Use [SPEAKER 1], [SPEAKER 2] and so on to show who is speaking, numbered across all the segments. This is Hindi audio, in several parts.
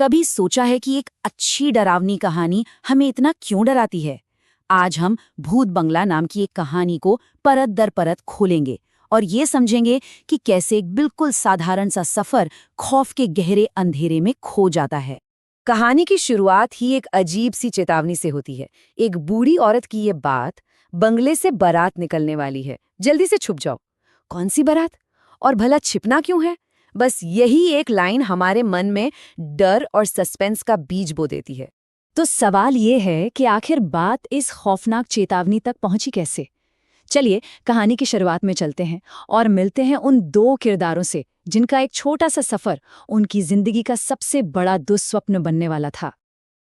[SPEAKER 1] कभी सोचा है कि एक अच्छी डरावनी कहानी हमें इतना क्यों डराती है? आज हम भूत बंगला नाम की एक कहानी को परत दर परत खोलेंगे और ये समझेंगे कि कैसे एक बिल्कुल साधारण सा सफर खौफ के गहरे अंधेरे में खो जाता है। कहानी की शुरुआत ही एक अजीब सी चेतावनी से होती है। एक बूढ़ी औरत की ये बात, बंगले से बारात निकलने वाली है, जल्दी से छुप जाओ। कौन सी बारात? और भला छिपना क्यों है? बस यही एक लाइन हमारे मन में डर और सस्पेंस का बीज बो देती है। तो सवाल ये है कि आखिर बात इस खौफनाक चेतावनी तक पहुंची कैसे? चलिए कहानी की शुरुआत में चलते हैं और मिलते हैं उन दो किरदारों से जिनका एक छोटा सा सफर उनकी जिंदगी का सबसे बड़ा दुस्वप्न बनने वाला था।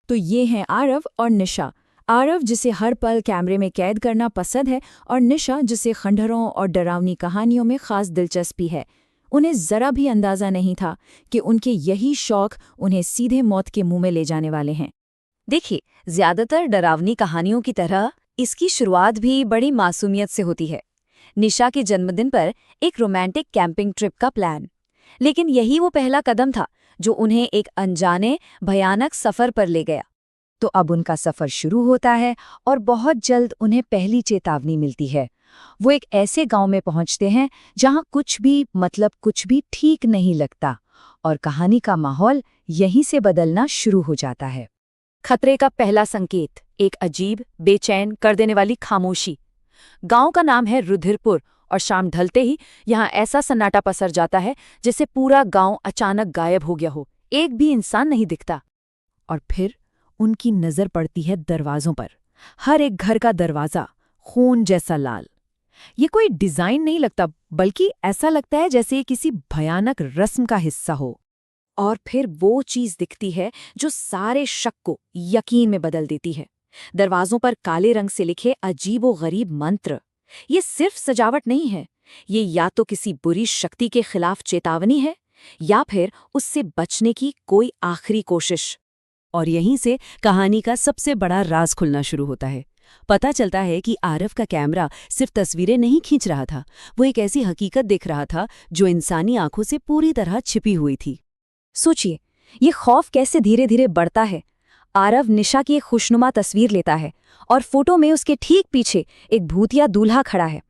[SPEAKER 1] तो ये हैं आरव और निशा। आरव जिसे हर पल कैमरे में कैद करना पसंद है और निशा जिसे खंडहरों और डरावनी कहानियों में खास दिलचस्पी है। उन्हें जरा भी अंदाजा नहीं था कि उनके यही शौक उन्हें सीधे मौत के मुंह में ले जाने वाले हैं। देखिए, ज्यादातर डरावनी कहानियों की तरह इसकी शुरुआत भी बड़ी मासूमियत से होती है। निशा के जन्मदिन पर एक रोमांटिक कैंपिंग ट्रिप का प्लान। लेकिन यही वो पहला कदम था जो उन्हें एक अनजाने भयानक सफर पर ले गया। तो अब उनका सफर शुरू होता है और बहुत जल्द उन्हें पहली चेतावनी मिलती है। वो एक ऐसे गांव में पहुंचते हैं जहां कुछ भी ठीक नहीं लगता और कहानी का माहौल यहीं से बदलना शुरू हो जाता है। खतरे का पहला संकेत, एक अजीब, बेचैन कर देने वाली खामोशी। गांव का नाम है रुधिरपुर और शाम ढलते ही यहां ऐसा सन्नाटा पसर जाता है जैसे पूरा गांव अचानक गायब हो गया हो। एक भी इंसान नहीं दिखता। और फिर उनकी नजर पड़ती है दरवाजों पर। हर एक घर का दरवाजा खून जैसा लाल। ये कोई डिजाइन नहीं लगता, बल्कि ऐसा लगता है जैसे ये किसी भयानक रस्म का हिस्सा हो। और फिर वो चीज दिखती है जो सारे शक को यकीन में बदल देती है। दरवाजों पर काले रंग से लिखे अजीबोगरीब मंत्र। ये सिर्फ सजावट नहीं है, ये या तो किसी बुरी शक्ति के खिलाफ चेतावनी है या फिर उससे बचने की कोई आखिरी कोशिश। और यहीं से कहानी का सबसे बड़ा राज खुलना शुरू होता है। पता चलता है कि आरव का कैमरा सिर्फ तस्वीरें नहीं खींच रहा था, वो एक ऐसी हकीकत देख रहा था जो इंसानी आंखों से पूरी तरह छिपी हुई थी। सोचिए, ये खौफ कैसे धीरे धीरे बढ़ता है। आरव निशा की एक खुशनुमा तस्वीर लेता है और फोटो में उसके ठीक पीछे एक भूतिया दूल्हा खड़ा है।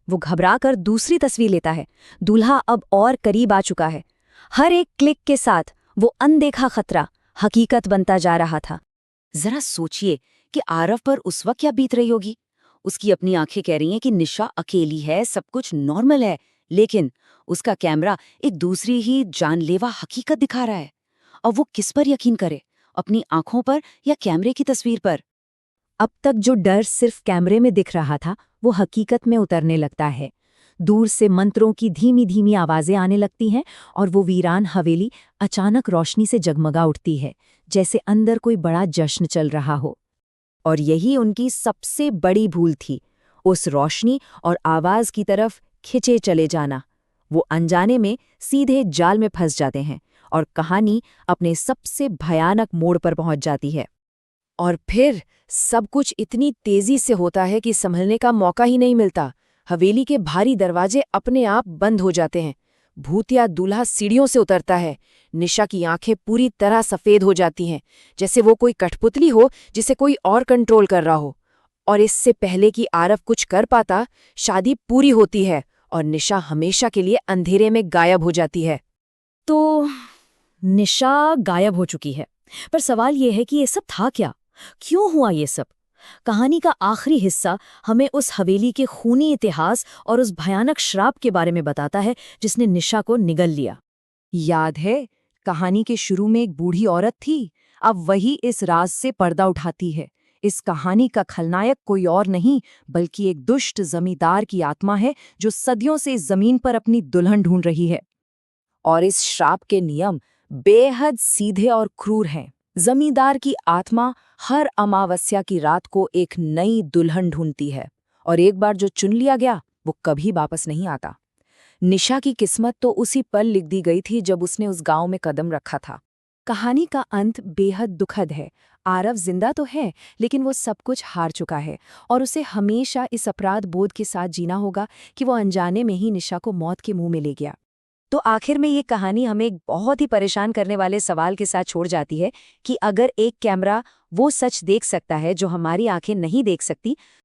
[SPEAKER 1] वो घबराकर दूसरी तस्वीर लेता है। दूल्हा अब और करीब आ चुका है। हर एक क्लिक के साथ वो अनदेखा खतरा हकीकत बनता जा रहा था। जरा सोचिए कि आरव पर उस वक्त क्या बीत रही होगी। उसकी अपनी आंखें कह रही हैं कि निशा अकेली है, सब कुछ नॉर्मल है, लेकिन उसका कैमरा एक दूसरी ही जानलेवा हकीकत दिखा रहा है। अब वो किस पर यकीन करे, अपनी आंखों पर या कैमरे की तस्वीर पर? अब तक जो डर सिर्फ कैमरे में दिख रहा था, वो हकीकत में उतरने लगता है। दूर से मंत्रों की धीमी धीमी आवाजें आने लगती हैं और वो वीरान हवेली अचानक रोशनी से जगमगा उठती है, जैसे अंदर कोई बड़ा जश्न चल रहा हो। और यही उनकी सबसे बड़ी भूल थी, उस रोशनी और आवाज की तरफ खिंचे चले जाना। वो अनजाने में सीधे जाल में फंस जाते हैं और कहानी अपने सबसे भयानक मोड़ पर पहुंच जाती है। और फिर सब कुछ इतनी तेजी से होता है कि संभलने का मौका ही नहीं मिलता। हवेली के भारी दरवाजे अपने आप बंद हो जाते हैं। भूतिया दूल्हा सीढ़ियों से उतरता है। निशा की आंखें पूरी तरह सफेद हो जाती हैं, जैसे वो कोई कठपुतली हो जिसे कोई और कंट्रोल कर रहा हो। और इससे पहले कि आरव कुछ कर पाता, शादी पूरी होती है और निशा हमेशा के लिए अंधेरे में गायब हो जाती है। तो निशा गायब हो चुकी है, पर सवाल ये है कि ये सब था क्या? क्यों हुआ ये सब? कहानी का आखिरी हिस्सा हमें उस हवेली के खूनी इतिहास और उस भयानक श्राप के बारे में बताता है जिसने निशा को निगल लिया। याद है, कहानी के शुरू में एक बूढ़ी औरत थी। अब वही इस राज से पर्दा उठाती है। इस कहानी का खलनायक कोई और नहीं, बल्कि एक दुष्ट जमींदार की आत्मा है जो सदियों से इस जमीन पर अपनी दुल्हन ढूंढ रही है। और इस श्राप के नियम बेहद सीधे और क्रूर हैं। जमींदार की आत्मा हर अमावस्या की रात को एक नई दुल्हन ढूंढती है, और एक बार जो चुन लिया गया वो कभी वापस नहीं आता। निशा की किस्मत तो उसी पल लिख दी गई थी जब उसने उस गांव में कदम रखा था। कहानी का अंत बेहद दुखद है। आरव जिंदा तो है, लेकिन वो सब कुछ हार चुका है और उसे हमेशा इस अपराध बोध के साथ जीना होगा कि वो अनजाने में ही निशा को मौत के मुंह में ले गया।
[SPEAKER 2] तो आखिर में ये कहानी हमें एक बहुत ही परेशान करने वाले सवाल के साथ छोड़ जाती है कि अगर एक कैमरा वो सच देख सकता है जो हमारी आंखें नहीं देख सकती,